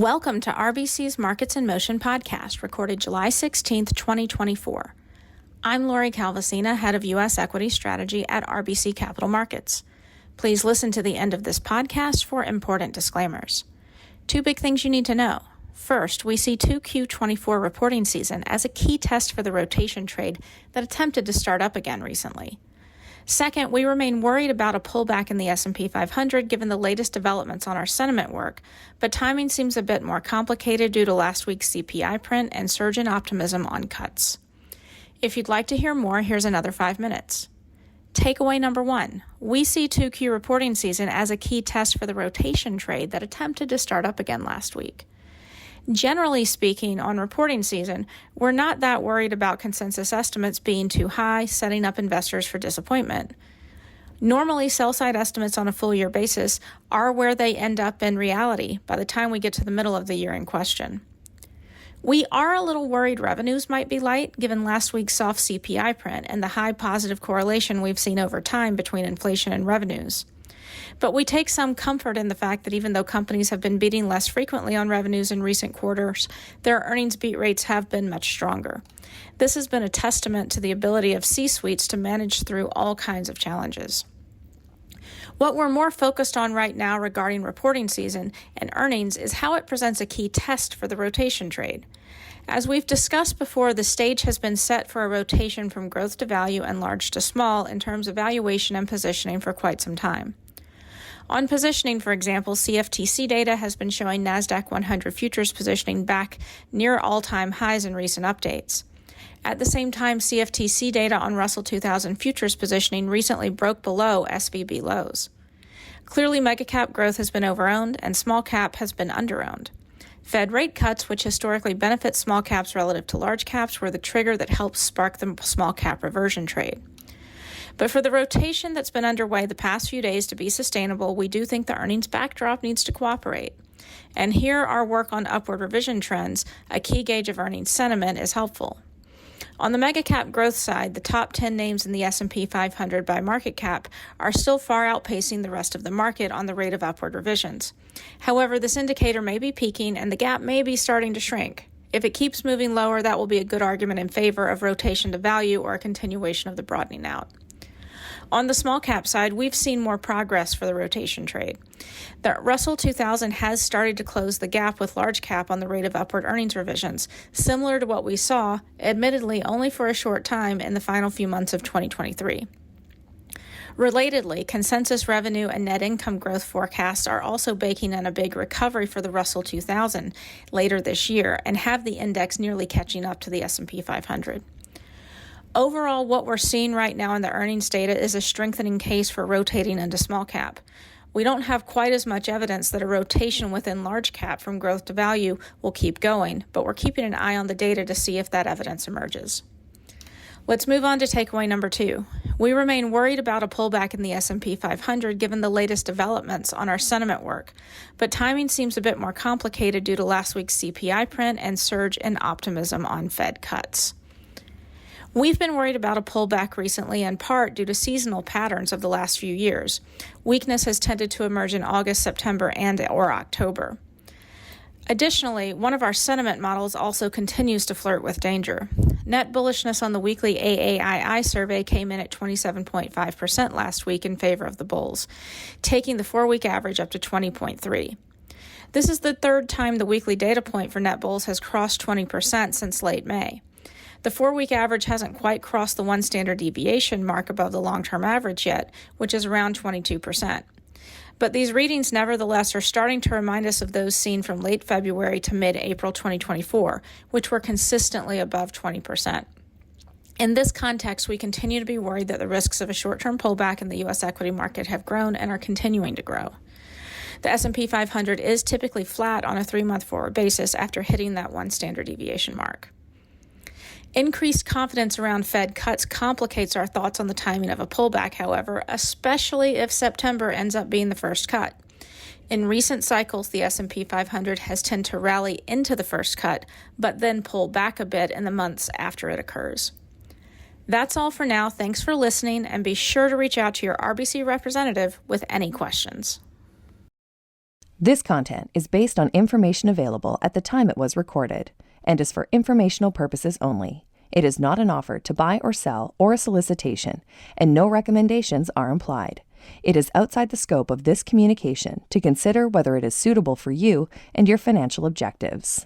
Welcome to RBC's Markets in Motion podcast, recorded July 16th, 2024. I'm Lori Calvasina, head of U.S. Equity Strategy at RBC Capital Markets. Please listen to the end of this podcast for important disclaimers. Two big things you need to know. First, we see 2Q24 reporting season as a key test for the rotation trade that attempted to start up again recently. Second, we remain worried about a pullback in the S&P 500 given the latest developments on our sentiment work, but timing seems a bit more complicated due to last week's CPI print and surge in optimism on cuts. If you'd like to hear more, here's another 5 minutes. Takeaway number 1, we see 2Q reporting season as a key test for the rotation trade that attempted to start up again last week. Generally speaking, on reporting season, we're not that worried about consensus estimates being too high, setting up investors for disappointment. Normally, sell-side estimates on a full-year basis are where they end up in reality by the time we get to the middle of the year in question. We are a little worried revenues might be light given last week's soft CPI print and the high positive correlation we've seen over time between inflation and revenues. But we take some comfort in the fact that even though companies have been beating less frequently on revenues in recent quarters, their earnings beat rates have been much stronger. This has been a testament to the ability of C-suites to manage through all kinds of challenges. What we're more focused on right now regarding reporting season and earnings is how it presents a key test for the rotation trade. As we've discussed before, the stage has been set for a rotation from growth to value and large to small in terms of valuation and positioning for quite some time. On positioning, for example, CFTC data has been showing NASDAQ 100 futures positioning back near all-time highs in recent updates. At the same time, CFTC data on Russell 2000 futures positioning recently broke below SVB lows. Clearly, megacap growth has been overowned and small cap has been underowned. Fed rate cuts, which historically benefit small caps relative to large caps, were the trigger that helped spark the small cap reversion trade. But for the rotation that's been underway the past few days to be sustainable, we do think the earnings backdrop needs to cooperate. And here our work on upward revision trends, a key gauge of earnings sentiment, is helpful. On the megacap growth side, the top 10 names in the S&P 500 by market cap are still far outpacing the rest of the market on the rate of upward revisions. However, this indicator may be peaking and the gap may be starting to shrink. If it keeps moving lower, that will be a good argument in favor of rotation to value or a continuation of the broadening out. On the small cap side, we've seen more progress for the rotation trade. The Russell 2000 has started to close the gap with large cap on the rate of upward earnings revisions, similar to what we saw, admittedly only for a short time, in the final few months of 2023. Relatedly, consensus revenue and net income growth forecasts are also baking in a big recovery for the Russell 2000 later this year and have the index nearly catching up to the S&P 500. Overall, what we're seeing right now in the earnings data is a strengthening case for rotating into small cap. We don't have quite as much evidence that a rotation within large cap from growth to value will keep going, but we're keeping an eye on the data to see if that evidence emerges. Let's move on to takeaway number 2. We remain worried about a pullback in the S&P 500 given the latest developments on our sentiment work, but timing seems a bit more complicated due to last week's CPI print and surge in optimism on Fed cuts. We've been worried about a pullback recently in part due to seasonal patterns of the last few years. Weakness has tended to emerge in August, September, and/or October. Additionally, one of our sentiment models also continues to flirt with danger. Net bullishness on the weekly AAII survey came in at 27.5% last week in favor of the bulls, taking the 4-week average up to 20.3%. This is the third time the weekly data point for net bulls has crossed 20% since late May. The 4-week average hasn't quite crossed the 1 standard deviation mark above the long-term average yet, which is around 22%. But these readings nevertheless are starting to remind us of those seen from late February to mid-April 2024, which were consistently above 20%. In this context, we continue to be worried that the risks of a short-term pullback in the U.S. equity market have grown and are continuing to grow. The S&P 500 is typically flat on a 3-month forward basis after hitting that 1 standard deviation mark. Increased confidence around Fed cuts complicates our thoughts on the timing of a pullback, however, especially if September ends up being the first cut. In recent cycles, the S&P 500 has tended to rally into the first cut, but then pull back a bit in the months after it occurs. That's all for now. Thanks for listening, and be sure to reach out to your RBC representative with any questions. This content is based on information available at the time it was recorded and is for informational purposes only. It is not an offer to buy or sell or a solicitation, and no recommendations are implied. It is outside the scope of this communication to consider whether it is suitable for you and your financial objectives.